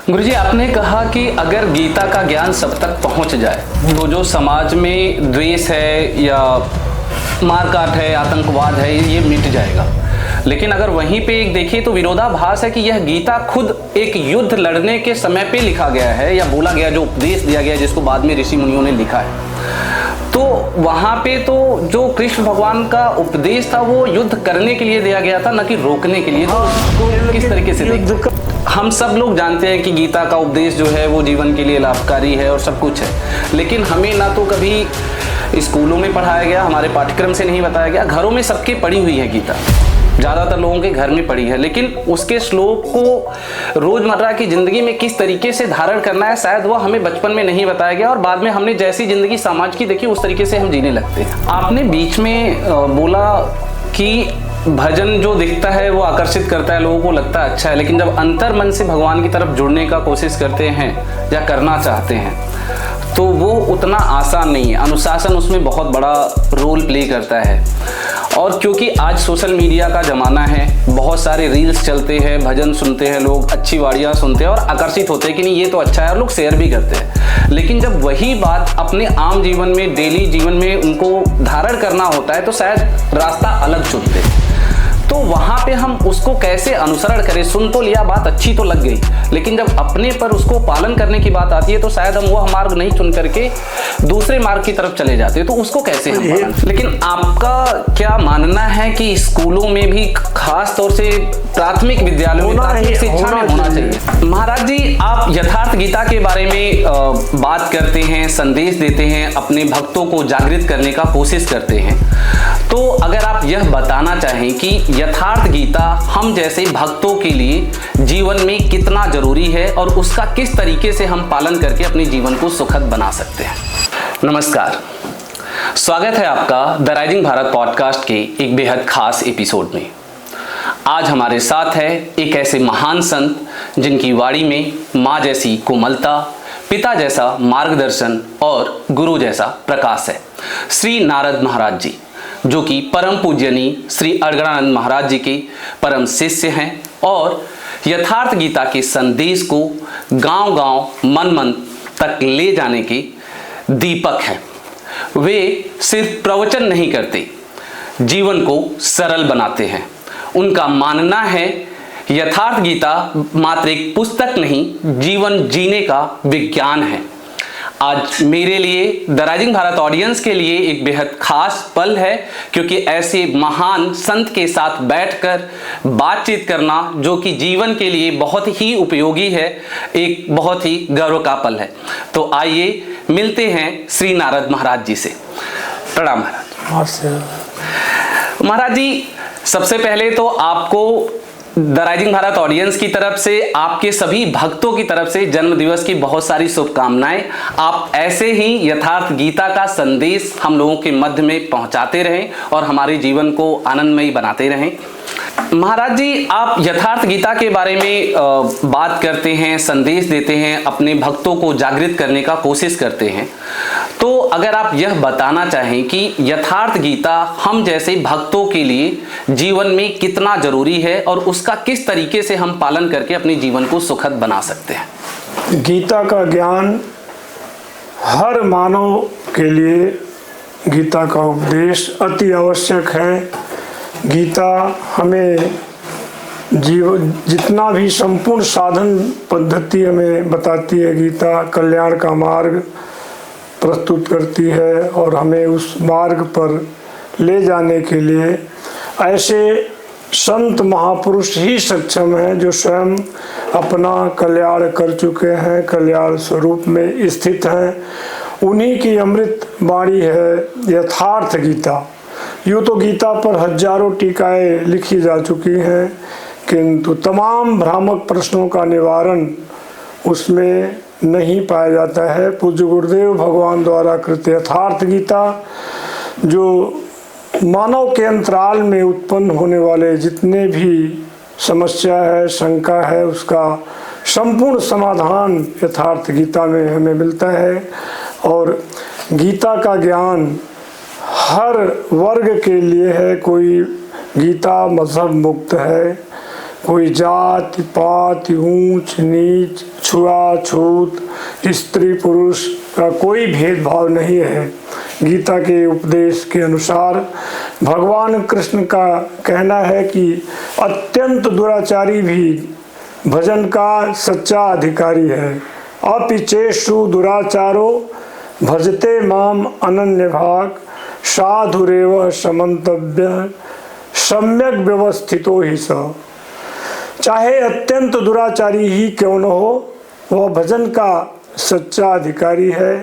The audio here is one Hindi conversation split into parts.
गुरुजी, आपने कहा कि अगर गीता का ज्ञान सब तक पहुंच जाए तो जो समाज में द्वेष है या मारकाट है, आतंकवाद है, ये मिट जाएगा। लेकिन अगर वहीं पे एक देखिए तो विरोधाभास है कि यह गीता खुद एक युद्ध लड़ने के समय पे लिखा गया है या बोला गया, जो उपदेश दिया गया जिसको बाद में ऋषि मुनियों ने लिखा है। तो वहां पे तो जो कृष्ण भगवान का उपदेश था वो युद्ध करने के लिए दिया गया था, न कि रोकने के लिए। तो उसको किस तरीके से हम सब लोग जानते हैं कि गीता का उपदेश जो है वो जीवन के लिए लाभकारी है और सब कुछ है, लेकिन हमें ना तो कभी स्कूलों में पढ़ाया गया, हमारे पाठ्यक्रम से नहीं बताया गया। घरों में सबके पढ़ी हुई है गीता, ज़्यादातर लोगों के घर में पढ़ी है, लेकिन उसके श्लोक को रोज़मर्रा की ज़िंदगी में किस तरीके से धारण करना है शायद वह हमें बचपन में नहीं बताया गया, और बाद में हमने जैसी ज़िंदगी समाज की देखी उस तरीके से हम जीने लगते हैं। आपने बीच में बोला कि भजन जो दिखता है वो आकर्षित करता है, लोगों को लगता है अच्छा है, लेकिन जब अंतर मन से भगवान की तरफ जुड़ने का कोशिश करते हैं या करना चाहते हैं तो वो उतना आसान नहीं है। अनुशासन उसमें बहुत बड़ा रोल प्ले करता है। और क्योंकि आज सोशल मीडिया का ज़माना है, बहुत सारे रील्स चलते हैं, भजन सुनते हैं लोग, अच्छी वाड़ियाँ सुनते हैं और आकर्षित होते हैं कि नहीं ये तो अच्छा है, और लोग शेयर भी करते हैं। लेकिन जब वही बात अपने आम जीवन में, डेली जीवन में उनको धारण करना होता है तो शायद रास्ता अलग चुनते हैं। तो वहाँ पे हम उसको कैसे अनुसरण करें? सुन तो लिया, बात अच्छी तो लग गई, लेकिन जब अपने पर उसको पालन करने की बात आती है तो शायद हम वह मार्ग नहीं चुन करके दूसरे मार्ग की तरफ चले जाते हैं। तो उसको कैसे हम पालन? लेकिन आपका क्या मानना है कि स्कूलों में भी, खास तौर से प्राथमिक विद्यालयों में, प्राथमिक शिक्षा में होना चाहिए? महाराज जी, आप यथार्थ गीता के बारे में बात करते हैं, संदेश देते हैं, अपने भक्तों को जागृत करने का कोशिश करते हैं। तो अगर आप यह बताना चाहें कि यथार्थ गीता हम जैसे भक्तों के लिए जीवन में कितना जरूरी है और उसका किस तरीके से हम पालन करके अपने जीवन को सुखद बना सकते हैं। नमस्कार, स्वागत है आपका द राइजिंग भारत पॉडकास्ट के एक बेहद खास एपिसोड में। आज हमारे साथ है एक ऐसे महान संत जिनकी वाणी में माँ जैसी कोमलता, पिता जैसा मार्गदर्शन और गुरु जैसा प्रकाश है। श्री नारद महाराज जी, जो कि परम पूज्यनीय श्री अड़गड़ानंद महाराज जी के परम शिष्य हैं और यथार्थ गीता के संदेश को गांव-गांव, मन-मन तक ले जाने के दीपक हैं। वे सिर्फ प्रवचन नहीं करते, जीवन को सरल बनाते हैं। उनका मानना है यथार्थ गीता मात्र एक पुस्तक नहीं, जीवन जीने का विज्ञान है। आज मेरे लिए, द राइजिंग भारत ऑडियंस के लिए एक बेहद खास पल है, क्योंकि ऐसे महान संत के साथ बैठकर बातचीत करना, जो कि जीवन के लिए बहुत ही उपयोगी है, एक बहुत ही गर्व का पल है। तो आइए मिलते हैं श्री नारद महाराज जी से। प्रणाम महाराज। महाराज जी, सबसे पहले तो आपको द राइजिंग भारत ऑडियंस की तरफ से, आपके सभी भक्तों की तरफ से जन्म दिवस की बहुत सारी शुभकामनाएं। आप ऐसे ही यथार्थ गीता का संदेश हम लोगों के मध्य में पहुंचाते रहें और हमारे जीवन को आनंदमयी बनाते रहें। महाराज जी, आप यथार्थ गीता के बारे में बात करते हैं, संदेश देते हैं, अपने भक्तों को जागृत करने का कोशिश करते हैं। तो अगर आप यह बताना चाहें कि यथार्थ गीता हम जैसे भक्तों के लिए जीवन में कितना जरूरी है और उसका किस तरीके से हम पालन करके अपने जीवन को सुखद बना सकते हैं। गीता का ज्ञान हर मानव के लिए, गीता का उपदेश अति आवश्यक है। गीता हमें जितना भी संपूर्ण साधन पद्धति हमें बताती है, गीता कल्याण का मार्ग प्रस्तुत करती है और हमें उस मार्ग पर ले जाने के लिए ऐसे संत महापुरुष ही सक्षम हैं जो स्वयं अपना कल्याण कर चुके हैं, कल्याण स्वरूप में स्थित हैं। उन्हीं की अमृत वाणी है यथार्थ गीता। यूँ तो गीता पर हजारों टीकाएँ लिखी जा चुकी हैं, किंतु तमाम भ्रामक प्रश्नों का निवारण उसमें नहीं पाया जाता है। पूज्य गुरुदेव भगवान द्वारा कृत यथार्थ गीता, जो मानव के अंतराल में उत्पन्न होने वाले जितने भी समस्या है, शंका है, उसका संपूर्ण समाधान यथार्थ गीता में हमें मिलता है। और गीता का ज्ञान हर वर्ग के लिए है। कोई गीता मजहब मुक्त है, कोई जाति पात ऊंच नीच छुआछूत, स्त्री पुरुष का कोई भेदभाव नहीं है। गीता के उपदेश के अनुसार भगवान कृष्ण का कहना है कि अत्यंत दुराचारी भी भजन का सच्चा अधिकारी है। अपिचेषु दुराचारो भजते माम अनन्य भाग, साधुरेव समन्तव्य सम्यक व्यवस्थितो ही स। चाहे अत्यंत दुराचारी ही क्यों न हो, वह भजन का सच्चा अधिकारी है।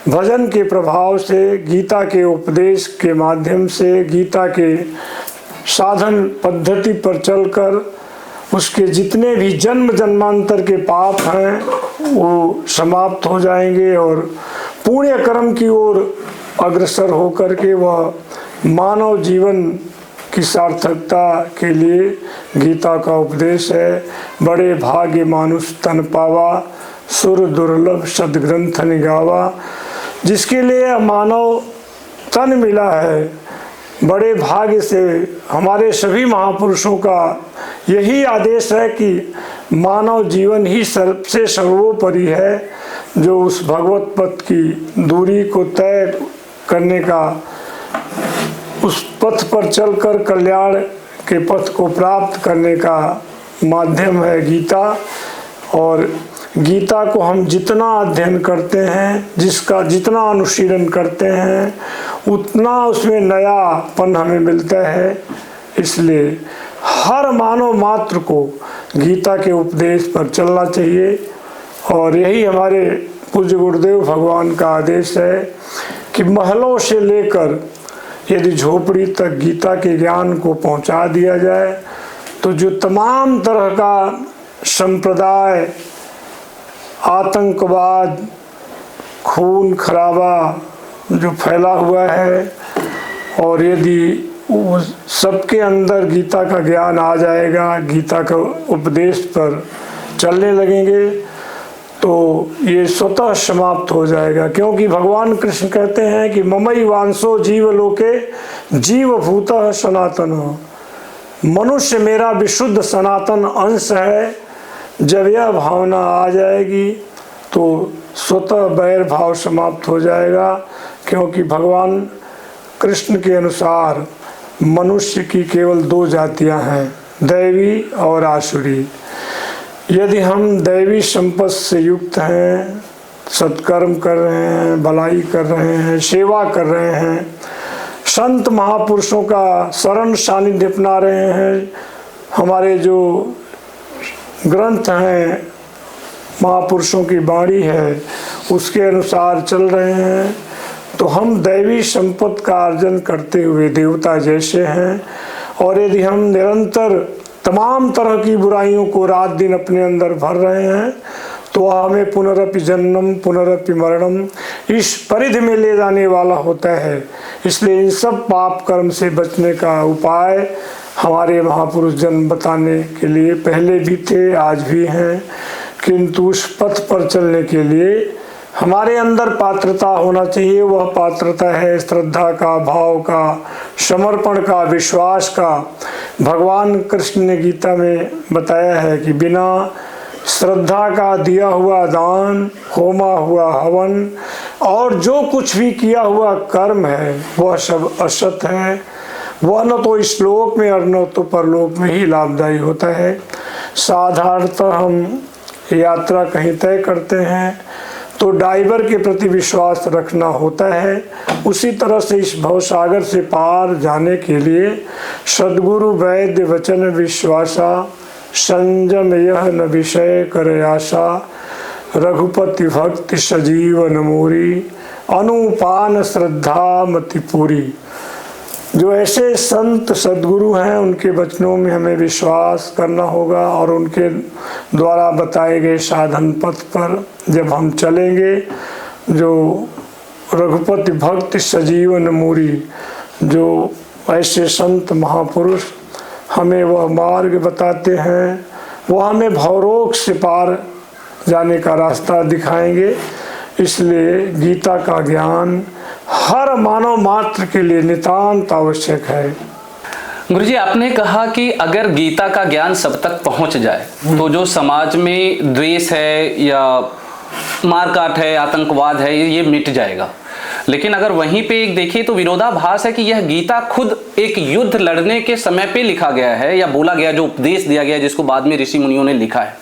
भजन के प्रभाव से, गीता के उपदेश के माध्यम से, गीता के साधन पद्धति पर चलकर उसके जितने भी जन्म जन्मांतर के पाप हैं वो समाप्त हो जाएंगे और पुण्य कर्म की ओर अग्रसर होकर के वह मानव जीवन की सार्थकता के लिए गीता का उपदेश है। बड़े भाग्य मानुष तन पावा, सुर दुर्लभ सद्ग्रंथ निगावा। जिसके लिए मानव तन मिला है, बड़े भाग्य से हमारे सभी महापुरुषों का यही आदेश है कि मानव जीवन ही सबसे सर्वोपरि है। जो उस भगवत पथ की दूरी को तय करने का, उस पथ पर चलकर कल्याण के पथ को प्राप्त करने का माध्यम है गीता। और गीता को हम जितना अध्ययन करते हैं, जिसका जितना अनुशीलन करते हैं, उतना उसमें नयापन हमें मिलता है। इसलिए हर मानव मात्र को गीता के उपदेश पर चलना चाहिए और यही हमारे पूज्य गुरुदेव भगवान का आदेश है कि महलों से लेकर यदि झोपड़ी तक गीता के ज्ञान को पहुंचा दिया जाए तो जो तमाम तरह का संप्रदाय, आतंकवाद, खून खराबा जो फैला हुआ है, और यदि सबके अंदर गीता का ज्ञान आ जाएगा, गीता का उपदेश पर चलने लगेंगे तो ये स्वतः समाप्त हो जाएगा। क्योंकि भगवान कृष्ण कहते हैं कि ममई वांसो जीव लोके जीव भूतः सनातन। मनुष्य मेरा विशुद्ध सनातन अंश है। जब यह भावना आ जाएगी तो स्वतः वैर भाव समाप्त हो जाएगा। क्योंकि भगवान कृष्ण के अनुसार मनुष्य की केवल दो जातियां हैं, दैवी और आसुरी। यदि हम दैवी संपत्ति से युक्त हैं, सत्कर्म कर रहे हैं, भलाई कर रहे हैं, सेवा कर रहे हैं, संत महापुरुषों का शरण सानिध्य अपना रहे हैं, हमारे जो ग्रंथ हैं, महापुरुषों की वाणी है, उसके अनुसार चल रहे हैं, तो हम दैवी संपत्ति का अर्जन करते हुए देवता जैसे हैं। और यदि हम निरंतर तमाम तरह की बुराइयों को रात दिन अपने अंदर भर रहे हैं तो हमें पुनरपि जन्म पुनरपि मरणम इस परिधि में ले जाने वाला होता है। इसलिए इन सब पाप कर्म से बचने का उपाय हमारे महापुरुष जन बताने के लिए पहले भी थे, आज भी हैं। किंतु उस पथ पर चलने के लिए हमारे अंदर पात्रता होना चाहिए। वह पात्रता है श्रद्धा का, भाव का, समर्पण का, विश्वास का। भगवान कृष्ण ने गीता में बताया है कि बिना श्रद्धा का दिया हुआ दान, होमा हुआ हवन और जो कुछ भी किया हुआ कर्म है वह सब असत है। वह न तो इस लोक में और न तो परलोक में ही लाभदायी होता है। साधारणतः हम यात्रा कहीं तय करते हैं तो ड्राइवर के प्रति विश्वास रखना होता है। उसी तरह से इस भवसागर से पार जाने के लिए सद्गुरु वैद्य वचन विश्वासा, संयम यह न विषय करे आशा, रघुपति भक्ति सजीवन मोरी, अनुपान श्रद्धा मति पूरी। जो ऐसे संत सद्गुरु हैं उनके वचनों में हमें विश्वास करना होगा और उनके द्वारा बताए गए साधन पथ पर जब हम चलेंगे, जो रघुपति भक्ति सजीवन मूरी, जो ऐसे संत महापुरुष हमें वह मार्ग बताते हैं, वह हमें भवरोग से पार जाने का रास्ता दिखाएंगे। इसलिए गीता का ज्ञान हर मानव मात्र के लिए नितांत आवश्यक है। गुरुजी, आपने कहा कि अगर गीता का ज्ञान सब तक पहुंच जाए तो जो समाज में द्वेष है या मारकाट है, आतंकवाद है, ये मिट जाएगा। लेकिन अगर वहीं पे एक देखिए तो विरोधाभास है कि यह गीता खुद एक युद्ध लड़ने के समय पे लिखा गया है या बोला गया, जो उपदेश दिया गया जिसको बाद में ऋषि मुनियों ने लिखा है।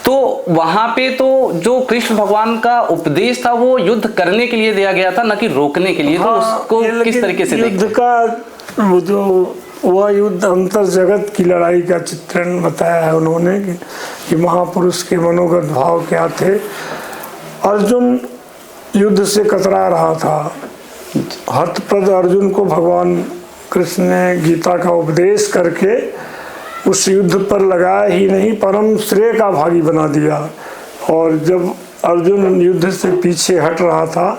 तो वहां पे तो जो कृष्ण भगवान का उपदेश था वो युद्ध करने के लिए दिया गया था, न कि रोकने के लिए। तो उसको किस तरीके से युद्ध का वो जो वह युद्ध अंतर जगत की लड़ाई का चित्रण बताया है उन्होंने कि महापुरुष के मनोगत भाव क्या थे। अर्जुन युद्ध से कतरा रहा था। हतप्रद अर्जुन को भगवान कृष्ण ने गीता का उपदेश करके उस युद्ध पर लगाया ही नहीं, परम श्रेय का भागी बना दिया। और जब अर्जुन युद्ध से पीछे हट रहा था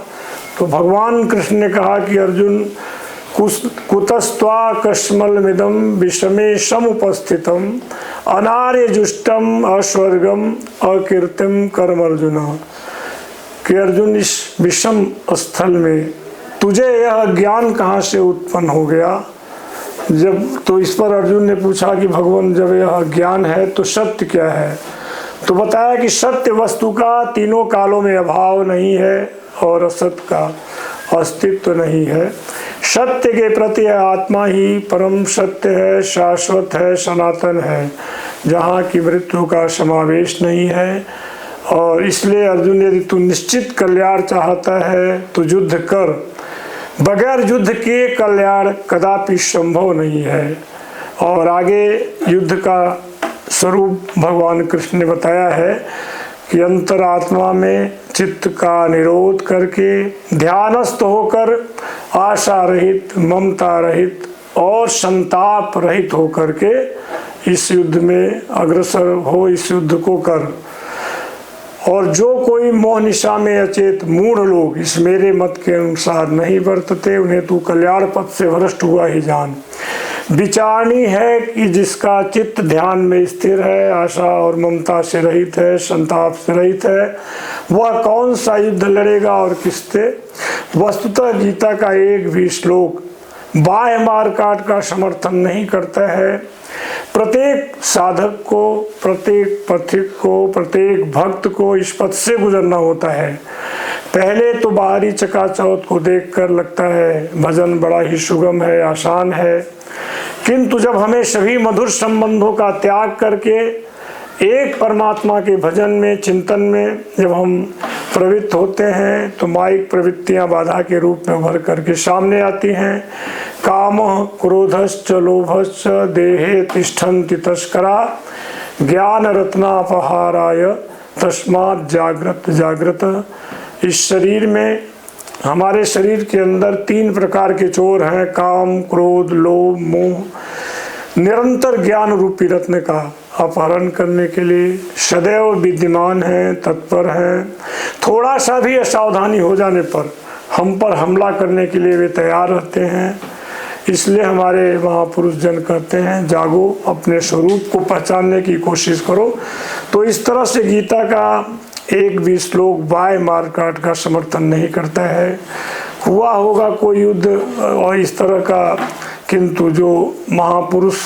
तो भगवान कृष्ण ने कहा कि अर्जुन, कुतस्त्वा कश्मलमिदं विषमे समुपस्थितम अनार्य जुष्टम अस्वर्गम अकीर्तिम कर्म अर्जुन, कि अर्जुन इस विषम स्थल में तुझे यह ज्ञान कहाँ से उत्पन्न हो गया। जब तो इस पर अर्जुन ने पूछा कि भगवान, जब यह ज्ञान है तो सत्य क्या है। तो बताया कि सत्य वस्तु का तीनों कालों में अभाव नहीं है और असत्य का अस्तित्व नहीं है। सत्य के प्रति आत्मा ही परम सत्य है, शाश्वत है, सनातन है, जहाँ की मृत्यु का समावेश नहीं है। और इसलिए अर्जुन, यदि तू निश्चित कल्याण चाहता है तो युद्ध कर, बगैर युद्ध के कल्याण कदापि संभव नहीं है। और आगे युद्ध का स्वरूप भगवान कृष्ण ने बताया है कि अंतरात्मा में चित्त का निरोध करके ध्यानस्थ होकर आशा रहित, ममता रहित और संताप रहित होकर के इस युद्ध में अग्रसर हो, इस युद्ध को कर। और जो कोई मोह निशा में अचेत मूढ़ लोग इस मेरे मत के अनुसार नहीं बरतते, उन्हें तू कल्याण पथ से भ्रष्ट हुआ ही जान। विचारणी है कि जिसका चित्त ध्यान में स्थिर है, आशा और ममता से रहित है, संताप से रहित है, वह कौन सा युद्ध लड़ेगा और किससे। वस्तुतः गीता का एक भी श्लोक बाह्य मारकाट का समर्थन नहीं करता है। प्रत्येक साधक को, प्रत्येक पथिक को, प्रत्येक भक्त को इस पथ से गुजरना होता है। पहले तो बाहरी चकाचौंध को देखकर लगता है भजन बड़ा ही सुगम है, आसान है, किंतु जब हमें सभी मधुर संबंधों का त्याग करके एक परमात्मा के भजन में, चिंतन में जब हम प्रवृत्त होते हैं तो माइक प्रवृत्तियां बाधा के रूप में उभर करके सामने आती हैं। काम क्रोधश्च लोभश्च देहे तिष्ठन्ति तस्करा ज्ञान रत्नापहाराय तस्मात् जागृत जागृत। इस शरीर में, हमारे शरीर के अंदर 3 प्रकार के चोर हैं, काम, क्रोध, लोभ, मोह। निरंतर ज्ञान रूपी रत्न का अपहरण करने के लिए सदैव विद्यमान हैं, तत्पर हैं। थोड़ा सा भी असावधानी हो जाने पर हम पर हमला करने के लिए वे तैयार रहते हैं। इसलिए हमारे महापुरुष जन कहते हैं, जागो, अपने स्वरूप को पहचानने की कोशिश करो। तो इस तरह से गीता का एक भी श्लोक बाह्य मारकाट का समर्थन नहीं करता है। हुआ होगा कोई युद्ध और इस तरह का, किंतु जो महापुरुष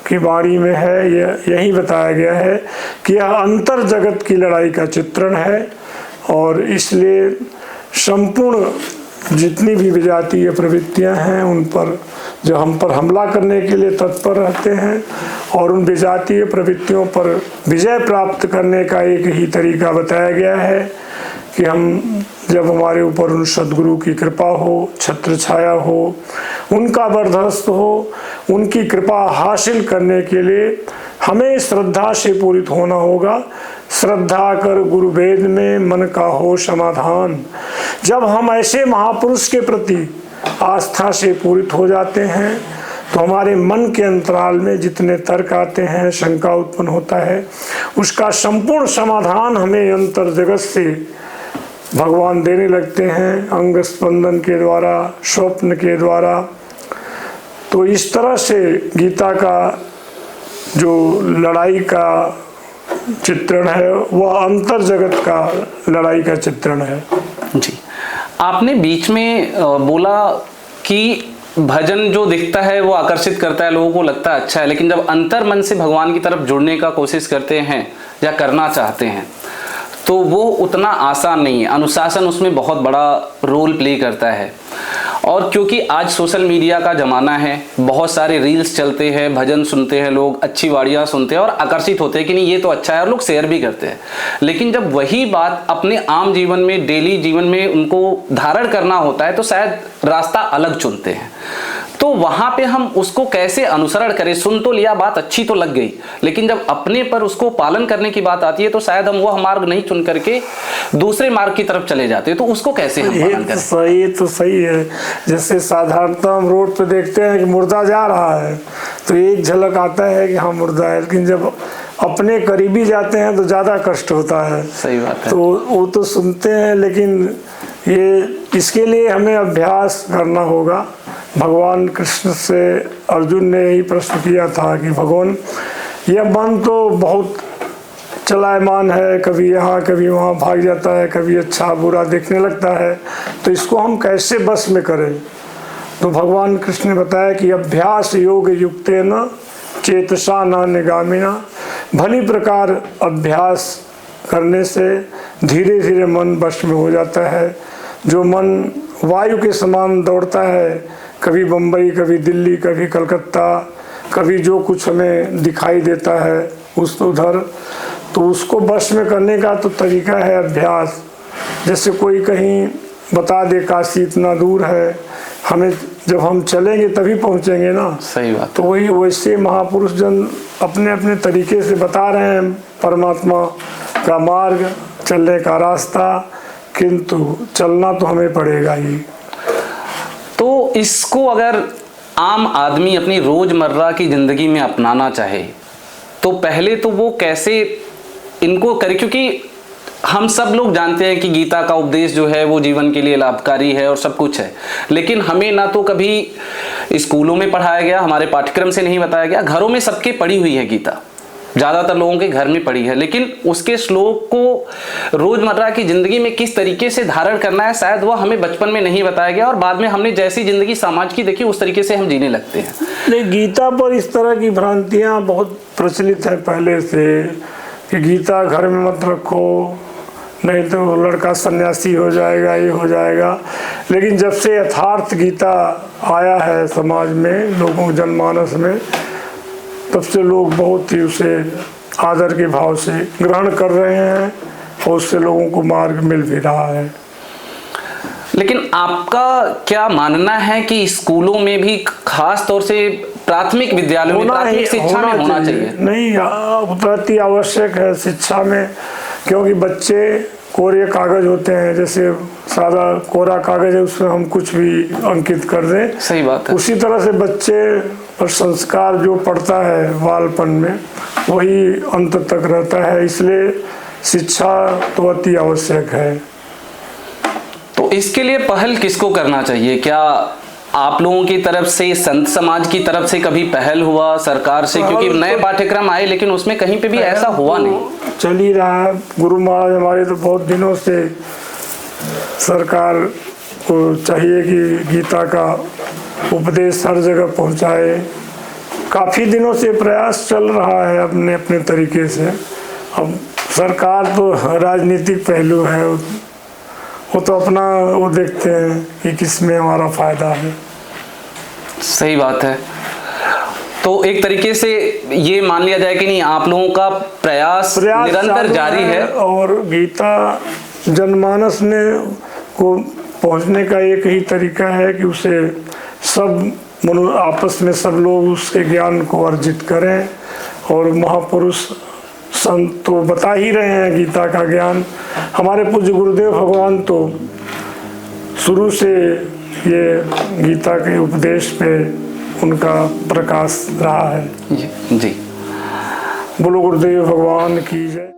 की वाणी में है यही बताया गया है कि यह अंतर जगत की लड़ाई का चित्रण है। और इसलिए संपूर्ण जितनी भी विजातीय प्रवृत्तियां हैं उन पर, जो हम पर हमला करने के लिए तत्पर रहते हैं, और उन विजातीय प्रवृत्तियों पर विजय प्राप्त करने का एक ही तरीका बताया गया है कि हम जब हमारे ऊपर उन सद्गुरु की कृपा हो, छत्र छाया हो, उनका बर्दाश्त हो, उनकी कृपा हासिल करने के लिए हमें श्रद्धा से पूरित होना होगा। श्रद्धा कर गुरु वेद में मन का हो समाधान। जब हम ऐसे महापुरुष के प्रति आस्था से पूरित हो जाते हैं तो हमारे मन के अंतराल में जितने तर्क आते हैं, शंका उत्पन्न होता है, उसका संपूर्ण समाधान हमें अंतर जगत से भगवान देने लगते हैं, अंग स्पंदन के द्वारा, स्वप्न के द्वारा। तो इस तरह से गीता का जो लड़ाई का चित्रण है वह अंतर जगत का लड़ाई का चित्रण है। जी, आपने बीच में बोला कि भजन जो दिखता है वो आकर्षित करता है, लोगों को लगता है अच्छा है, लेकिन जब अंतर मन से भगवान की तरफ जुड़ने का कोशिश करते हैं या करना चाहते हैं तो वो उतना आसान नहीं है। अनुशासन उसमें बहुत बड़ा रोल प्ले करता है। और क्योंकि आज सोशल मीडिया का ज़माना है, बहुत सारे रील्स चलते हैं, भजन सुनते हैं लोग, अच्छी वाड़ियाँ सुनते हैं और आकर्षित होते हैं कि नहीं ये तो अच्छा है और लोग शेयर भी करते हैं। लेकिन जब वही बात अपने आम जीवन में, डेली जीवन में उनको धारण करना होता है तो शायद रास्ता अलग चुनते हैं। तो वहाँ पे हम उसको कैसे अनुसरण करें? सुन तो लिया, बात अच्छी तो लग गई, लेकिन जब अपने पर उसको पालन करने की बात आती है तो शायद हम वह मार्ग नहीं चुन करके दूसरे मार्ग की तरफ चले जाते हैं। तो उसको कैसे हम पालन करें? ये तो सही है। जैसे साधारणतः हम रोड पे देखते हैं कि मुर्दा जा रहा है तो एक झलक आता है कि हाँ मुर्दा है, लेकिन जब अपने करीबी जाते हैं तो ज़्यादा कष्ट होता है। सही बात है। तो वो तो सुनते हैं, लेकिन ये इसके लिए हमें अभ्यास करना होगा। भगवान कृष्ण से अर्जुन ने यही प्रश्न किया था कि भगवान यह मन तो बहुत चलायमान है, कभी यहाँ कभी वहाँ भाग जाता है, कभी अच्छा बुरा देखने लगता है, तो इसको हम कैसे बस में करें? तो भगवान कृष्ण ने बताया कि अभ्यास योग युक्तेन चेतसा न निगामिना, भली प्रकार अभ्यास करने से धीरे धीरे मन वश में हो जाता है। जो मन वायु के समान दौड़ता है, कभी बम्बई, कभी दिल्ली, कभी कलकत्ता, कभी जो कुछ हमें दिखाई देता है उस उधर, तो उसको वश में करने का तो तरीका है अभ्यास। जैसे कोई कहीं बता दे काशी इतना दूर है, हमें जब हम चलेंगे तभी पहुंचेंगे ना। सही बात। तो वही वैसे महापुरुष जन अपने अपने तरीके से बता रहे हैं परमात्मा का मार्ग, चलने का रास्ता, किंतु चलना तो हमें पड़ेगा ही। तो इसको अगर आम आदमी अपनी रोजमर्रा की जिंदगी में अपनाना चाहे तो पहले तो वो कैसे इनको करे? क्योंकि हम सब लोग जानते हैं कि गीता का उपदेश जो है वो जीवन के लिए लाभकारी है और सब कुछ है, लेकिन हमें ना तो कभी स्कूलों में पढ़ाया गया, हमारे पाठ्यक्रम से नहीं बताया गया। घरों में सबके पढ़ी हुई है गीता, ज़्यादातर लोगों के घर में पढ़ी है, लेकिन उसके श्लोक को रोजमर्रा की जिंदगी में किस तरीके से धारण करना है शायद वह हमें बचपन में नहीं बताया गया और बाद में हमने जैसी जिंदगी समाज की देखी उस तरीके से हम जीने लगते हैं। नहीं, गीता पर इस तरह की भ्रांतियाँ बहुत प्रचलित है पहले से कि गीता घर में मत रखो, नहीं तो लड़का सन्यासी हो जाएगा, ये हो जाएगा। लेकिन जब से यथार्थ गीता आया है समाज में, लोगों जनमानस में, तब से लोग बहुत ही उसे आदर के भाव से ग्रहण कर रहे हैं और उससे लोगों को मार्ग मिल भी रहा है। लेकिन आपका क्या मानना है कि स्कूलों में भी खास तौर से प्राथमिक विद्यालयों में, प्राथमिक शिक्षा में होना चाहिए? नहीं, बहुत आवश्यक है शिक्षा में, क्योंकि बच्चे कोरे कागज होते हैं, जैसे सादा कोरा कागज है उसमें हम कुछ भी अंकित कर दें। सही बात है। उसी तरह से बच्चे पर संस्कार जो पड़ता है बालपन में वही अंत तक रहता है, इसलिए शिक्षा तो अति आवश्यक है। तो इसके लिए पहल किसको करना चाहिए? क्या आप लोगों की तरफ से, संत समाज की तरफ से कभी पहल हुआ सरकार से? क्योंकि नए पाठ्यक्रम आए लेकिन उसमें कहीं पे भी ऐसा हुआ नहीं। चल ही रहा है। गुरु महाराज हमारे तो बहुत दिनों से सरकार को चाहिए कि गीता का उपदेश हर जगह पहुंचाए। काफ़ी दिनों से प्रयास चल रहा है अपने अपने तरीके से। अब सरकार तो राजनीतिक पहलू है, वो तो अपना वो देखते हैं कि किस में हमारा फायदा है। सही बात है। तो एक तरीके से ये मान लिया जाए कि नहीं, आप लोगों का प्रयास निरंतर जारी है और गीता जनमानस में को पहुंचने का एक ही तरीका है कि उसे सब आपस में सब लोग उसके ज्ञान को अर्जित करें। और महापुरुष संत तो बता ही रहे हैं गीता का ज्ञान। हमारे पूज्य गुरुदेव भगवान तो शुरू से ये गीता के उपदेश पे उनका प्रकाश रहा है। जी। बोलो गुरुदेव भगवान की जय।